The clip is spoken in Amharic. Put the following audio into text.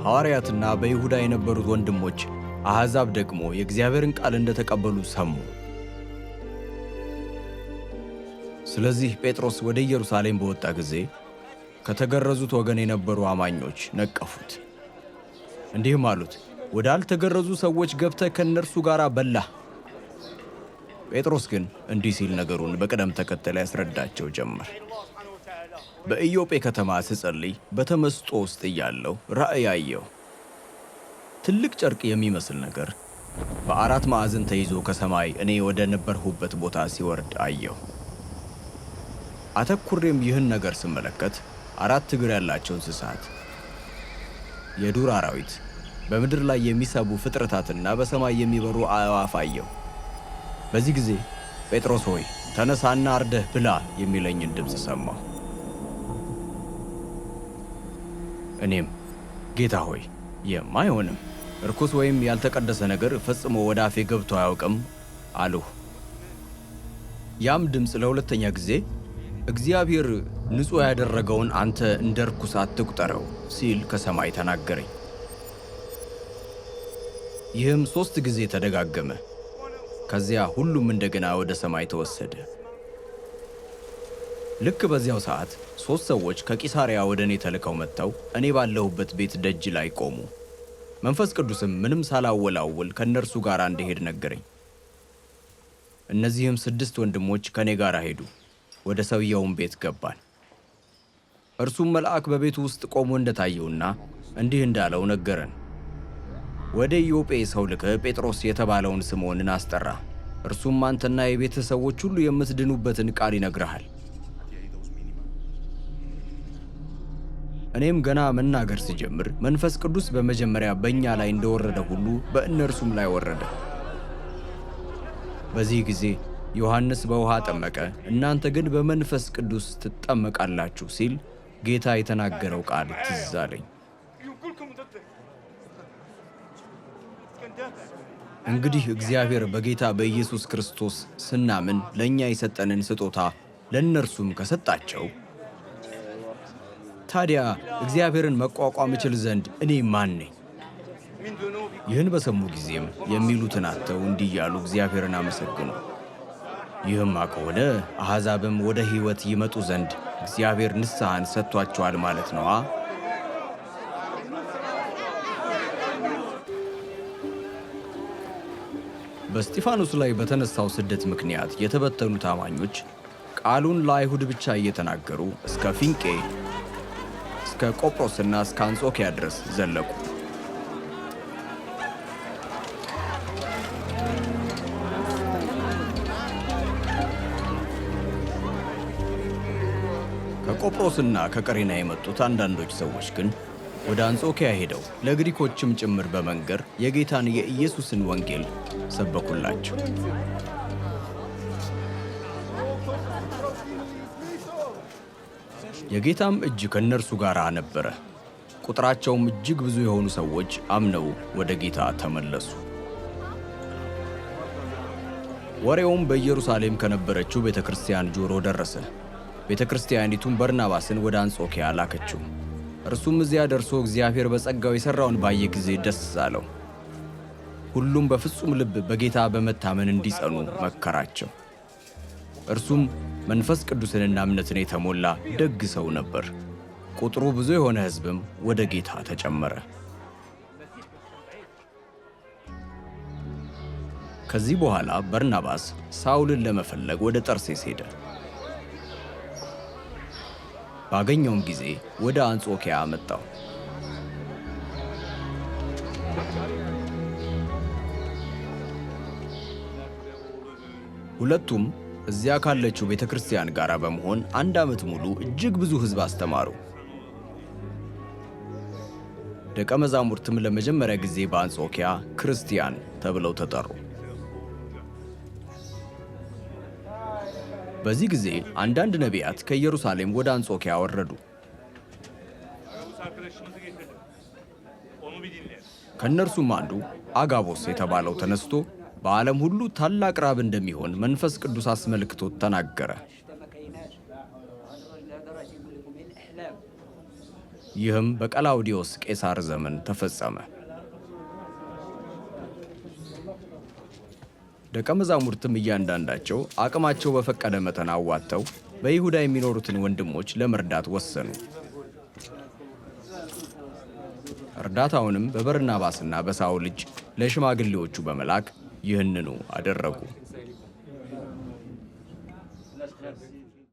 ሐዋርያትና በይሁዳ የነበሩት ወንድሞች አሕዛብ ደግሞ የእግዚአብሔርን ቃል እንደተቀበሉ ሰሙ። ስለዚህ ጴጥሮስ ወደ ኢየሩሳሌም በወጣ ጊዜ ከተገረዙት ወገን የነበሩ አማኞች ነቀፉት። እንዲህም አሉት፣ ወዳልተገረዙ ሰዎች ገብተህ ከእነርሱ ጋር በላህ። ጴጥሮስ ግን እንዲህ ሲል ነገሩን በቅደም ተከተል ያስረዳቸው ጀመር። በኢዮጴ ከተማ ስጸልይ በተመስጦ ውስጥ እያለሁ ራእይ አየሁ። ትልቅ ጨርቅ የሚመስል ነገር በአራት ማዕዘን ተይዞ ከሰማይ እኔ ወደ ነበርሁበት ቦታ ሲወርድ አየሁ። አተኩሬም ይህን ነገር ስመለከት አራት እግር ያላቸው እንስሳት፣ የዱር አራዊት፣ በምድር ላይ የሚሰቡ ፍጥረታትና በሰማይ የሚበሩ አዕዋፍ አየሁ። በዚህ ጊዜ ጴጥሮስ ሆይ ተነሳና አርደህ ብላ የሚለኝን ድምፅ ሰማሁ። እኔም ጌታ ሆይ የማይሆንም ርኩስ ወይም ያልተቀደሰ ነገር ፈጽሞ ወደ አፌ ገብቶ አያውቅም አልሁ። ያም ድምፅ ለሁለተኛ ጊዜ እግዚአብሔር ንጹሕ ያደረገውን አንተ እንደ ርኩስ አትቁጠረው ሲል ከሰማይ ተናገረኝ። ይህም 3 ጊዜ ተደጋገመ። ከዚያ ሁሉም እንደገና ወደ ሰማይ ተወሰደ። ልክ በዚያው ሰዓት 3 ሰዎች ከቂሳሪያ ወደ እኔ ተልከው መጥተው እኔ ባለሁበት ቤት ደጅ ላይ ቆሙ። መንፈስ ቅዱስም ምንም ሳላወላውል ከእነርሱ ጋር እንድሄድ ነገረኝ። እነዚህም 6 ወንድሞች ከእኔ ጋር ሄዱ። ወደ ሰውየውም ቤት ገባን። እርሱም መልአክ በቤቱ ውስጥ ቆሞ እንደታየውና እንዲህ እንዳለው ነገረን። ወደ ኢዮጴ ሰው ልከህ ጴጥሮስ የተባለውን ስምዖንን አስጠራ። እርሱም አንተና የቤትህ ሰዎች ሁሉ የምትድኑበትን ቃል ይነግርሃል። እኔም ገና መናገር ስጀምር መንፈስ ቅዱስ በመጀመሪያ በእኛ ላይ እንደወረደ ሁሉ በእነርሱም ላይ ወረደ። በዚህ ጊዜ ዮሐንስ በውሃ ጠመቀ፣ እናንተ ግን በመንፈስ ቅዱስ ትጠመቃላችሁ ሲል ጌታ የተናገረው ቃል ትዝ አለኝ። እንግዲህ እግዚአብሔር በጌታ በኢየሱስ ክርስቶስ ስናምን ለእኛ የሰጠንን ስጦታ ለእነርሱም ከሰጣቸው፣ ታዲያ እግዚአብሔርን መቋቋም እችል ዘንድ እኔ ማን ነኝ? ይህን በሰሙ ጊዜም የሚሉትን አጥተው እንዲህ እያሉ እግዚአብሔርን አመሰግኑ። ይህማ ከሆነ አሕዛብም ወደ ሕይወት ይመጡ ዘንድ እግዚአብሔር ንስሐን ሰጥቷቸዋል ማለት ነዋ። በእስጢፋኖስ ላይ በተነሳው ስደት ምክንያት የተበተኑት አማኞች ቃሉን ለአይሁድ ብቻ እየተናገሩ እስከ ፊንቄ፣ እስከ ቆጵሮስና እስከ አንጾኪያ ድረስ ዘለቁ። ከቆጵሮስና ከቀሬና የመጡት አንዳንዶች ሰዎች ግን ወደ አንጾኪያ ሄደው ለግሪኮችም ጭምር በመንገር የጌታን የኢየሱስን ወንጌል ሰበኩላቸው። የጌታም እጅ ከእነርሱ ጋር ነበረ። ቁጥራቸውም እጅግ ብዙ የሆኑ ሰዎች አምነው ወደ ጌታ ተመለሱ። ወሬውም በኢየሩሳሌም ከነበረችው ቤተ ክርስቲያን ጆሮ ደረሰ። ቤተ ክርስቲያኒቱም በርናባስን ወደ አንጾኪያ ላከችው። እርሱም እዚያ ደርሶ እግዚአብሔር በጸጋው የሠራውን ባየ ጊዜ ደስ አለው። ሁሉም በፍጹም ልብ በጌታ በመታመን እንዲጸኑ መከራቸው። እርሱም መንፈስ ቅዱስንና እምነትን የተሞላ ደግ ሰው ነበር። ቁጥሩ ብዙ የሆነ ሕዝብም ወደ ጌታ ተጨመረ። ከዚህ በኋላ በርናባስ ሳውልን ለመፈለግ ወደ ጠርሴስ ሄደ። ባገኘውም ጊዜ ወደ አንጾኪያ አመጣው። ሁለቱም እዚያ ካለችው ቤተ ክርስቲያን ጋር በመሆን 1 ዓመት ሙሉ እጅግ ብዙ ሕዝብ አስተማሩ። ደቀ መዛሙርትም ለመጀመሪያ ጊዜ በአንጾኪያ ክርስቲያን ተብለው ተጠሩ። በዚህ ጊዜ አንዳንድ ነቢያት ከኢየሩሳሌም ወደ አንጾኪያ ወረዱ። ከእነርሱም አንዱ አጋቦስ የተባለው ተነስቶ በዓለም ሁሉ ታላቅ ራብ እንደሚሆን መንፈስ ቅዱስ አስመልክቶት ተናገረ። ይህም በቀላውዲዮስ ቄሳር ዘመን ተፈጸመ። ደቀ መዛሙርትም እያንዳንዳቸው አቅማቸው በፈቀደ መጠን አዋጥተው በይሁዳ የሚኖሩትን ወንድሞች ለመርዳት ወሰኑ። እርዳታውንም በበርናባስና በሳውል እጅ ለሽማግሌዎቹ በመላክ ይህንኑ አደረጉ።